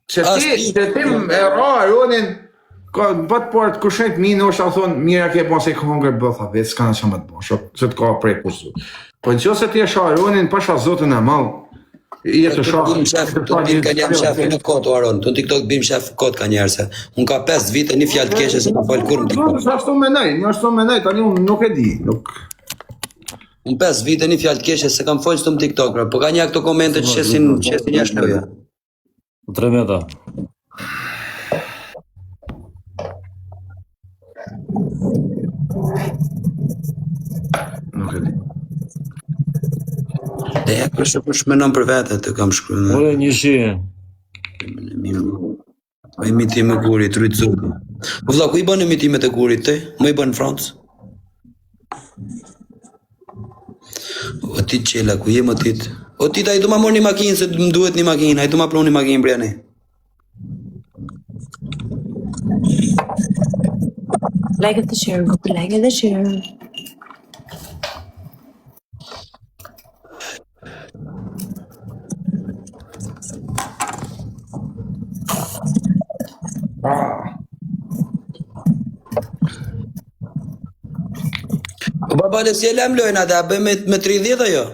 Se tim e ra Aronin, bëtë por të kushet minë, është a thonë, mira ke bon se i hongër bëtha, vetë s'ka në që më të bon, se të ka prej kushtu. Po në që se ti e sha Aronin, pasha zotën e malë, jetë të sha... Të bim ka njëm shef në kotë, Aron, të në TikTok bim shef kotë ka njerë se, unë ka 5 vite një fjallë të keshe se ka falë kur në TikTok. Në ashtu me nej, tani unë nuk e di, Unë 5 vite një fjallë të keshe se kam folë së të më TikTok, po ka një këto komente që shesin jashtë loja. 3 meta. Nuk e di. Dhe e kërshë për shmenon për vete të kam shkru. Ore një shi. O imitime gurit, rritë zurë. Po vla, ku i bënë imitimet e gurit të? Më i bënë në Francë? O ti qela, ku je më tit? O ti ta i du ma mor një makinë, se më duhet një makinë, a i du ma pru një makinë brene. Like the share, go like the share. Po babale si e lem lojnë ata, bëj me 30 ajo?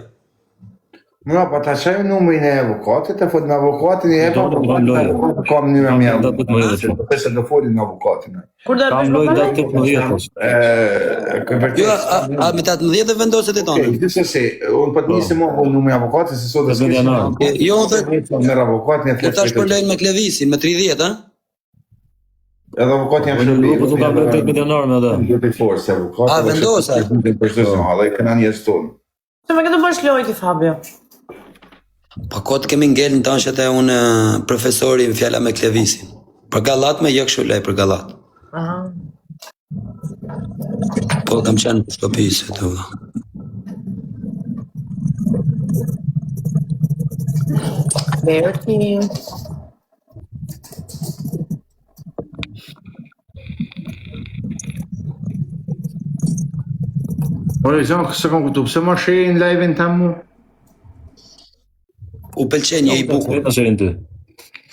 Mua, pa ta qaj numrin e avokatit, e fot në avokatin e pa, kam një me mjë avokatin, se do fotin në avokatin. Kam lojt dhe 18. Jo, a me 18 vendoset e tonë? Dise se, unë për të njëse mua po numrin e avokatin, se sot e s'kishë Jo, unë në avokatin e të tash për lojnë me klevisin, me 30, a? Edhe avokatin jam shërbi. Po të kam lojt 8 milionar me dhe. Në të forë, se avokatin... A, vendosa? Dhe i këna njës tonë. Se me këtë bësh lojti, Fabio. Pa kotë kemi ngellë në tanshet e unë profesori në fjalla me klevisin. Për galat me jëk shullej për galat. Po kam qenë për shkopise të vë. Berti. Ore, zonë, se kam këtu, pëse ma shërin live-in të mu? U pëlqen një i bukur. S'ka shërin ty.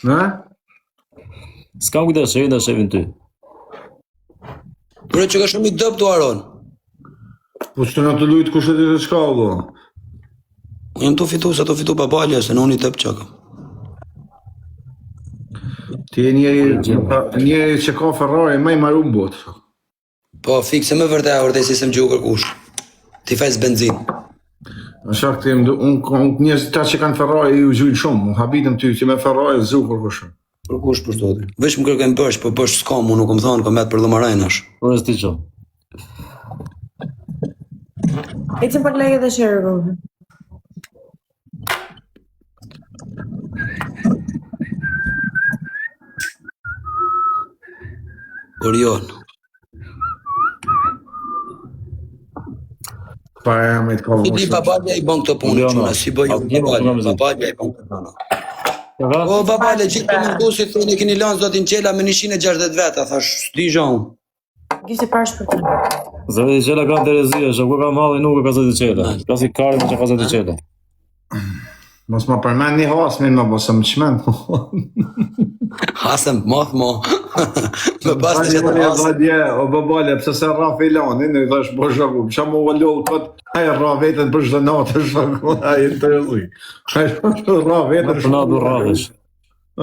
Në? S'kam kujta shërin të shërin ty. Ure që ka shumë i dëpë të Aron. Po që të në të lujtë kushet e të shka, do? Jam të fitu, se të fitu babalja, se në unë i dëpë që kam. Ti e njeri që ka Ferrari, ma i maru më botë. Po, fikse me vërte, orte si se më gjuhë kërkush. Ti fejs benzin. Në shak të unë njës ta që kanë Ferrari ju gjujnë shumë, unë habitëm ty që me Ferrari zhu kërkushëm. Kërkush për zotin. Vesh më kërkojnë bësh, po bësh s'kam, unë nuk më thonë, kom jetë për dhumarajnash. Ore s'ti qo. Ecim për like dhe share, go. Orion. Pa e me të kallë Ti di babalja i bon këto punë, quna, si bëj babalja i bon këto punë. O, babalja, gjithë për më ndu si thënë, e keni lanë zotin qela me 160 veta, thash, s'di zhonë. Gjise parash për të. Zëve i qela ka Terezia, që ku ka malli nuk e ka zëti qela. Ka si karin që ka zëti qela. Mos ma përmen një hasmin me bësë më qmenë. Hasëm, moth, mo. Me pas të që të hasëm. O babalja, pëse se rraf i lani, në i thash po shaku, që mu vëllollë këtë, a i rraf vetën për shtë natë, shaku, a i të rëzuj. A i rraf vetën Për natë për rafesh. E?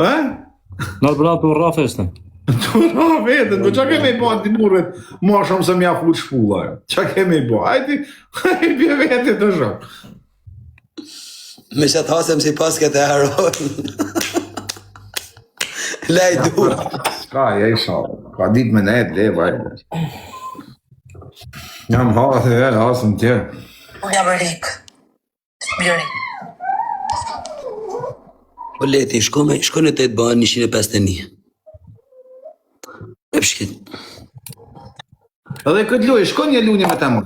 Natë për natë për rafesh të. Të rraf vetën, po që kemi i ba të burët, ma shumë se mja fut shpulla, që kemi i ba, a i bje vetën të shaku. Me që të hasëm si pas këtë Aron. Lej du. Ka, ja i shalë. Ka dit me nejtë, le, vajtë. Jam hasë e hasëm tjerë. Unë jam rrik. Bjëri. Po leti, shko në të të bënë 151. E pëshkit. Edhe këtë luj, shko një lunje me të më.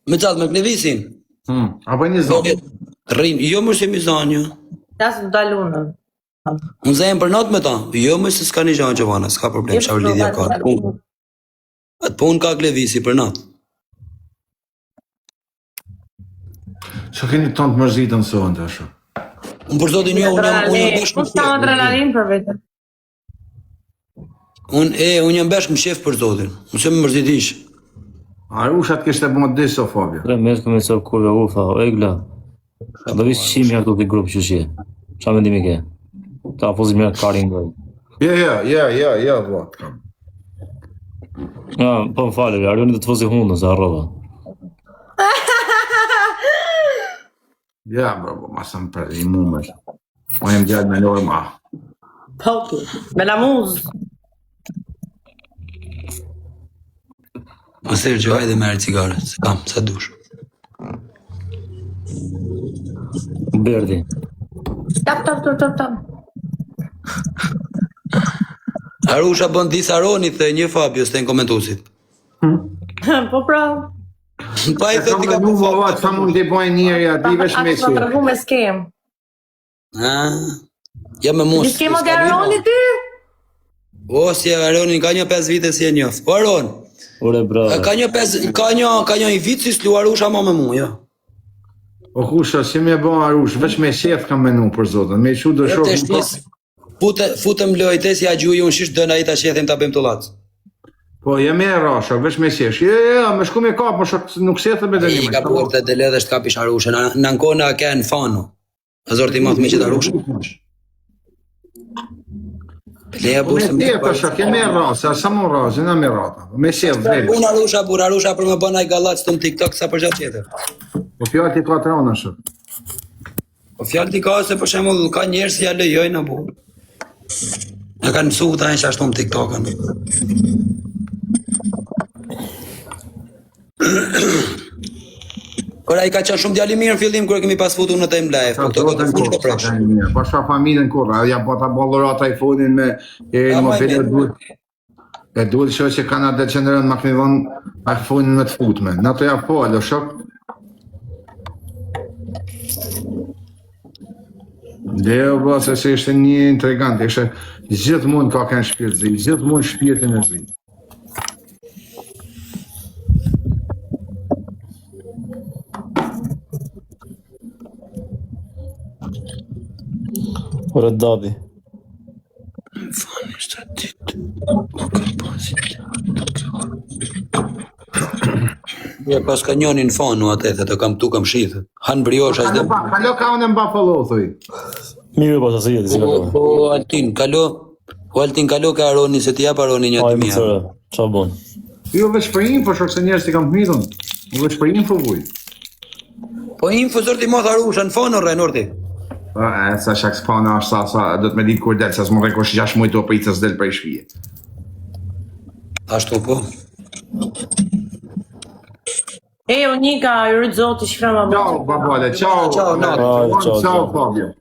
Me qatë me klevisin. Apo një zonë. Rrin, jo më se mizanjo. Tasë të dalunën. Unë zemë për natë me ta. Jo më se s'ka një gjanë që vana, s'ka problem, që lidhja ka. Atë po unë ka klevisi për natë. Që keni tonë të mërzitën së të ashtë? Unë për zotin jo, unë jam bashkë Po s'ka adrenalin për vete. Unë jam bashkë më shef për zotin. Unë se më mërzitish. Arushat kishte bën diso Fabio. 3 mes komençou kurva ufa, egla. Do vish çim ja këtu te grup çuçi. Çfarë mendimi ke? Ta fuzim me karin gol. Ja, vot. Ja, po më falë, Arioni do të fuzi hundën se harrova. Ja, bro, ma sam për i mumër. O jem gjallë me norma. Pautu. Me la muz. O Sergio, hajde merë cigare, se kam, sa dush. Berdi. Tap. Arusha bën disa Ronit dhe një Fabio, s'te në komentusit. Po pra. Pa i thëti ka Nuk më vatë, sa mund t'i bojnë njerë, ja, ti vesh me Aqë më tërgu me skem. Ja me mos. Ti skema të Aroni ti? O, si e Aronin, ka një 5 vite si e njof. Po Aron, Ore bravo. ka një i vit si s'lu Arusha ma me mu, jo. O kusha, si me bo Arush, veç me shef kam menu për zotën, me që do Të shokë. shtis, futëm lojte si a gjuji unë shisht dëna i ta shethim ta bëjmë të latës. Po, jam e rasha, veç me shesh. Me shku me kap, më shok, nuk sethë me I ka burë të dele dhe shkapish Arusha, në nkona ke në fanu. A zorti math me qitë Arusha. Leja Me busë tjetë, të shok, jam e rasha, sa më rasha, në me rata. Me shef, veli. Unë Arusha për me bëna i galat të në TikTok sa për gjatë tjetër. Po fjallë ti 4 anë, shok. Po fjallë ti ka se për shemull ka njerës si ja lejojnë a burë. E kanë mësu ta e që ashtu në TikTok-ën. Kora i ka qenë shumë djali mirë në fillim kërë kemi pas futu në Time Life, po këto këtë fush po presh. Po shfa familjen kurra, ja bota bollorata iPhone-in me mobilë duhet. E duhet që kanë atë që ndërën ma këni dhonë iPhone-in me të futme. Në të ja falë, shok. Dhe o bëse se ishte një intrigant, ishte gjithë mund ka kënë shpirtë zi, gjithë mund shpirtin e zi. Ore Dadi. Fani shtë ditë. Ja pas ka njoni në fanu atë dhe të kam tu kam shithë. Han briosh as dhe... Kalo ka unë mba follow, thuj. Mirë po sa si jeti si ka Po Altin, kalo ka Aroni se ti jap Aroni një të Ai më mija. thërë, qa bon? Jo veç për info, shok se njerës ti kam të mitën. Veç për info vuj. Po info zorti moth Arusha në fanu rre norti. Sa shak s'pana është sa do të me ditë kur del, sa s'më rekosh 6 mujtë o pritës del për i shpije. Ashtu po. Unika, i rëtë zoti, shframa Ciao, babale, ciao. Ciao, Nato. Ciao, ciao. Ciao, Fabio.